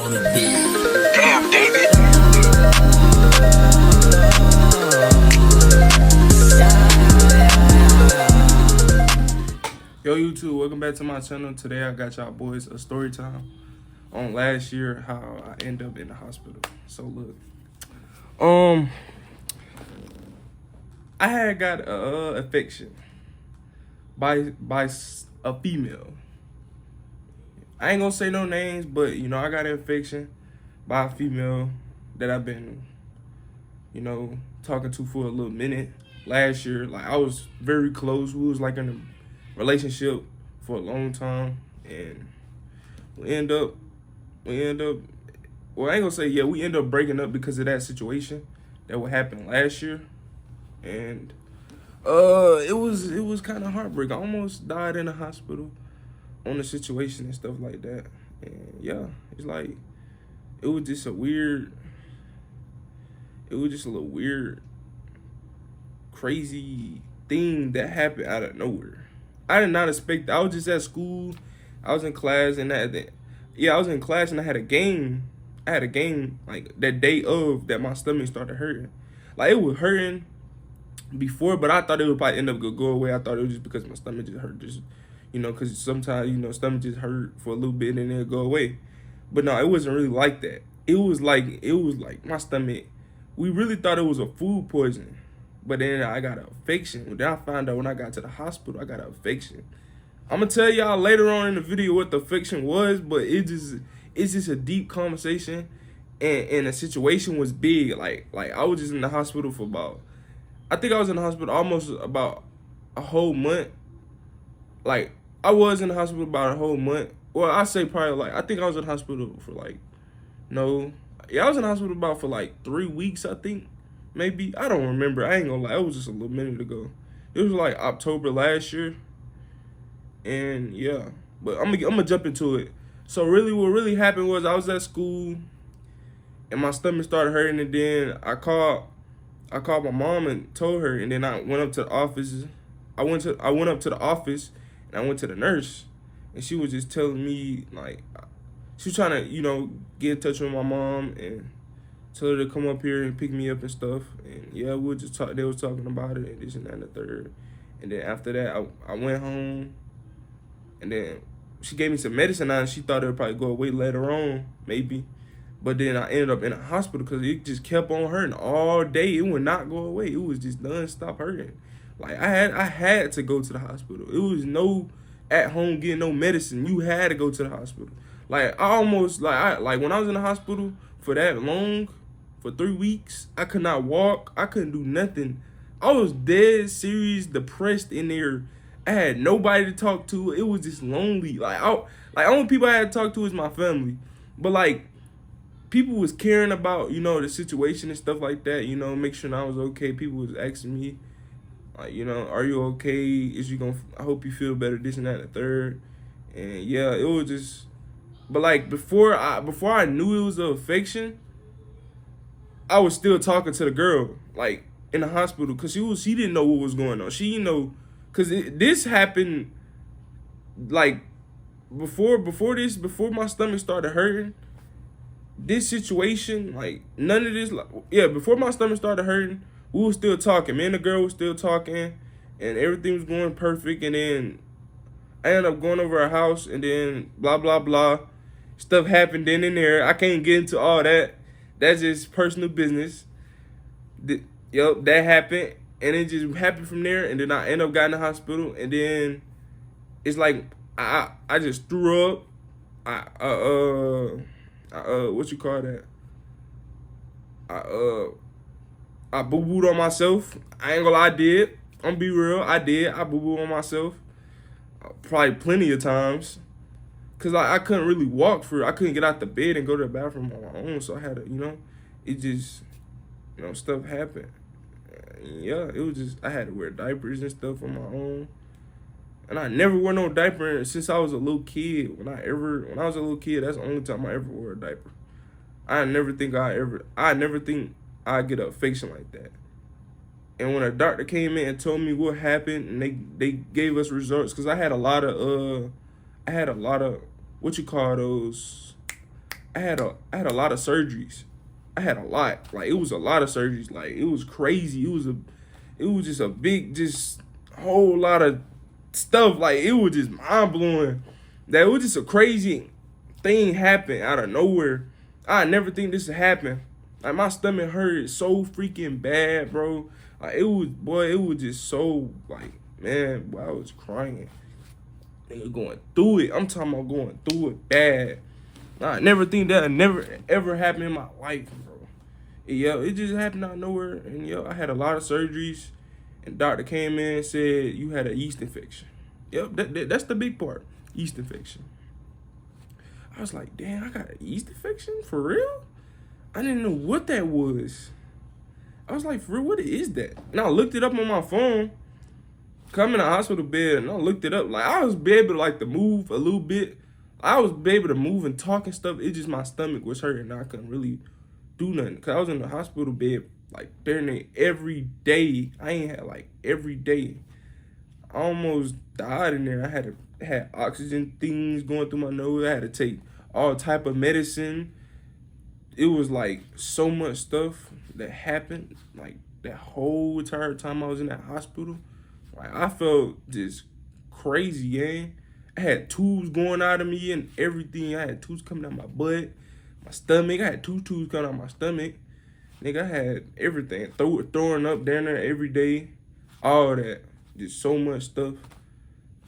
Damn, David. Yo YouTube, welcome back to my channel. Today I got y'all boys a story time on last year how I end up in the hospital. So look, I had got a affection by a female. I ain't gonna say no names, but you know I got an affection by a female that I've been, you know, talking to for a little minute. Last year, like I was very close. We was like in a relationship for a long time, and we end up. Well, I ain't gonna say yeah. We end up breaking up because of that situation that would happen last year, and it was kind of heartbreaking. I almost died in the hospital on the situation and stuff like that. And yeah, it's like it was just a little weird, crazy thing that happened out of nowhere. I did not expect that. I was just at school. I was in class and I was in class and I had a game. Like that day of that my stomach started hurting. Like it was hurting before, but I thought it would probably end up go away. I thought it was just because my stomach just hurt, just you know, because sometimes you know stomach just hurt for a little bit and then it'll go away. But no, it wasn't really like that. It was like my stomach. We really thought it was a food poisoning, but then I got an infection. Then I found out when I got to the hospital, I got an infection. I'm gonna tell y'all later on in the video what the infection was, but it's just a deep conversation, and the situation was big. Like I was just in the hospital for I think I was in the hospital almost about a whole month. Like I was in the hospital about a whole month. Well, I say probably I think I was in the hospital for I was in the hospital about for 3 weeks, I think. Maybe. I don't remember. I ain't gonna lie. It was just a little minute ago. It was October last year. And yeah. But I'm gonna jump into it. So really what really happened was I was at school and my stomach started hurting, and then I called my mom and told her, and then I went up to the office. I went up to the office and I went to the nurse, and she was just telling me she was trying to, you know, get in touch with my mom and tell her to come up here and pick me up and stuff. And yeah, we just talk. They was talking about it and this and that and the third. And then after that, I went home, and then she gave me some medicine and she thought it would probably go away later on, maybe. But then I ended up in a hospital because it just kept on hurting all day. It would not go away. It was just non-stop hurting. Like I had to go to the hospital. It was no at home getting no medicine. You had to go to the hospital. Like I almost when I was in the hospital for that long, for 3 weeks, I could not walk. I couldn't do nothing. I was dead serious, depressed in there. I had nobody to talk to. It was just lonely. Only people I had to talk to is my family. But people was caring about, you know, the situation and stuff like that, you know, make sure I was okay. People was asking me, you know, are you okay? I hope you feel better, this and that and the third. And yeah, it was just, but before I knew it was an infection, I was still talking to the girl, in the hospital, because she didn't know what was going on. She didn't know, because this happened, before my stomach started hurting. This situation, none of this, before my stomach started hurting, we were still talking. Me and the girl was still talking, and everything was going perfect. And then I ended up going over her house, and then blah, blah, blah. Stuff happened then and there. I can't get into all that. That's just personal business. That happened, and it just happened from there. And then I ended up getting in the hospital, and then it's I just threw up. What you call that? I boo-booed on myself. I ain't gonna lie, I did. I'm gonna be real, I did. I boo-booed on myself. Probably plenty of times. Cause I couldn't really walk I couldn't get out the bed and go to the bathroom on my own. So I had to, you know, it just, you know, stuff happened. Yeah, it was just, I had to wear diapers and stuff on my own. And I never wore no diaper since I was a little kid. When I was a little kid, that's the only time I ever wore a diaper. I never think I'd get an infection like that. And when a doctor came in and told me what happened, and they gave us results, because I had a lot of what you call those, I had a lot of surgeries. I had a lot. Like it was a lot of surgeries. Like it was crazy. It was just a big, just whole lot of stuff. Like it was just mind blowing. That it was just a crazy thing happen out of nowhere. I never think this would happen. Like my stomach hurt so freaking bad, bro. Like it was, boy, it was just so like, man, boy, I was crying. Nigga going through it. I'm talking about going through it bad. I never think that never ever happened in my life, bro. Yeah, it just happened out of nowhere, and yo, I had a lot of surgeries, and doctor came in and said you had a yeast infection. Yep, that's the big part, yeast infection. I was like, damn, I got a yeast infection for real. I didn't know what that was. I was like, for real, what is that? And I looked it up on my phone. Come in the hospital bed, and I looked it up. Like I was be able to like to move a little bit. I was be able to move and talk and stuff. It just my stomach was hurting. And I couldn't really do nothing because I was in the hospital bed like during it every day. I ain't had like every day. I almost died in there. Had oxygen things going through my nose. I had to take all type of medicine. It was like so much stuff that happened. Like that whole entire time I was in that hospital. Like I felt just crazy, yeah. I had tubes going out of me and everything. I had tubes coming out my butt, my stomach. I had two tubes coming out my stomach. Nigga, I had everything. Throwing up down there every day. All that. Just so much stuff.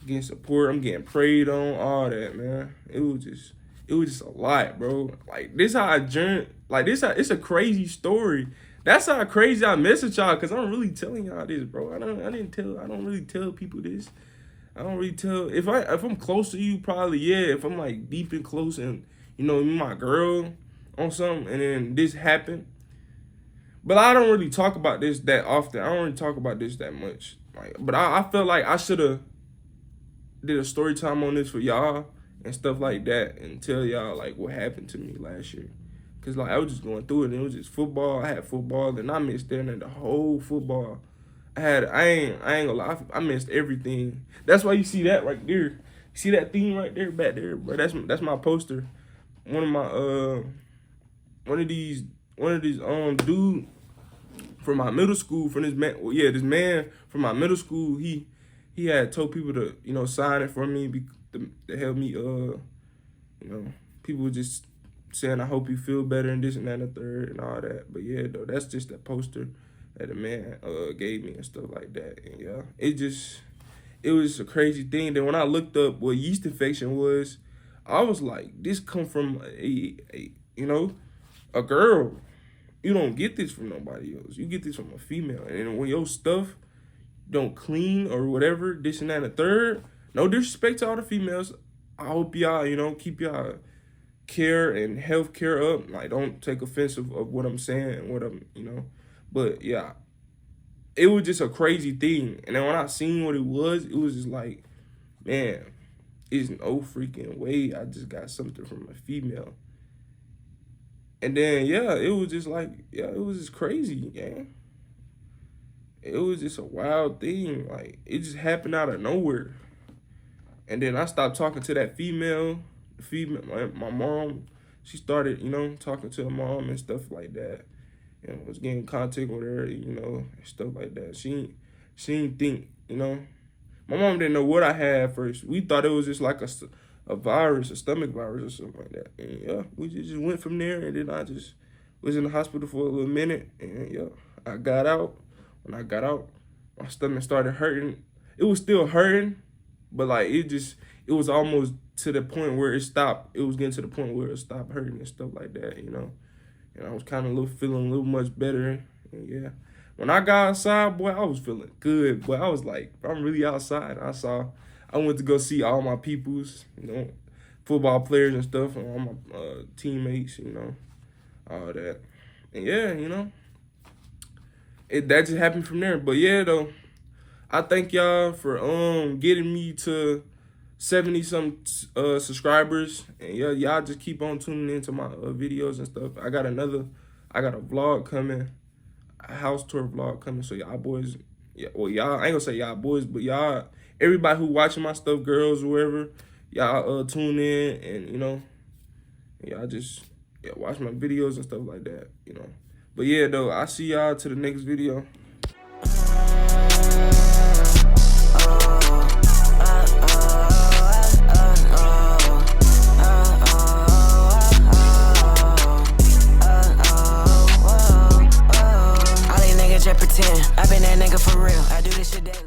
Getting support. I'm getting prayed on. All that, man. It was just a lot, bro. Like this how I journeyed. Like this how it's a crazy story. That's how crazy I message y'all, cause I'm really telling y'all this, bro. I don't really tell people this. I don't really tell if I'm close to you, probably yeah. If I'm like deep and close and you know, me my girl on something and then this happened. But I don't really talk about this that often. I don't really talk about this that much. Like, but I felt like I should have did a story time on this for y'all and stuff like that and tell y'all like what happened to me last year. Cause like I was just going through it and it was just football. I had football and I missed there and the whole football. I ain't gonna lie, I missed everything. That's why you see that right there. You see that thing right there back there, bro. That's my poster. One of my one of these dude from my middle school, from this man, well, yeah, this man from my middle school, he had told people to, you know, sign it for me to help me, you know, people just saying, I hope you feel better and this and that and the third and all that. But yeah, though, that's just that poster that the man gave me and stuff like that. And yeah, it was a crazy thing. Then when I looked up what yeast infection was, I was like, this come from a you know, a girl. You don't get this from nobody else. You get this from a female. And when your stuff don't clean or whatever, this and that and the third, no disrespect to all the females. I hope y'all, you know, keep y'all care and health care up. Like, don't take offense of what I'm saying and what I'm, you know. But yeah, it was just a crazy thing. And then when I seen what it was just like, man, it's no freaking way I just got something from a female. And then, yeah, it was just like, yeah, it was just crazy, yeah. It was just a wild thing. Like, it just happened out of nowhere. And then I stopped talking to that female. My mom, she started, you know, talking to her mom and stuff like that. And was getting in contact with her, you know, and stuff like that. She didn't think, you know. My mom didn't know what I had first. We thought it was just like a virus, a stomach virus or something like that. And yeah, we just went from there. And then I just was in the hospital for a little minute. And yeah, I got out. When I got out, my stomach started hurting. It was still hurting, but like it was almost to the point where it stopped. It was getting to the point where it stopped hurting and stuff like that, you know. And I was kind of feeling a little much better. And yeah, when I got outside, boy, I was feeling good. Boy, I was like, I'm really outside. I went to go see all my peoples, you know, football players and stuff, and all my teammates, you know, all that. And yeah, you know, that just happened from there. But yeah, though, I thank y'all for getting me to 70 some subscribers, and yeah, y'all just keep on tuning into my videos and stuff. I got a vlog coming, a house tour vlog coming, so y'all boys, yeah, well, y'all, I ain't gonna say y'all boys, but y'all, everybody who watching my stuff, girls or whatever, y'all tune in, and you know, y'all just yeah, watch my videos and stuff like that, But yeah, though, I see y'all to the next video. Pretend I've been that nigga for real. I do this shit daily.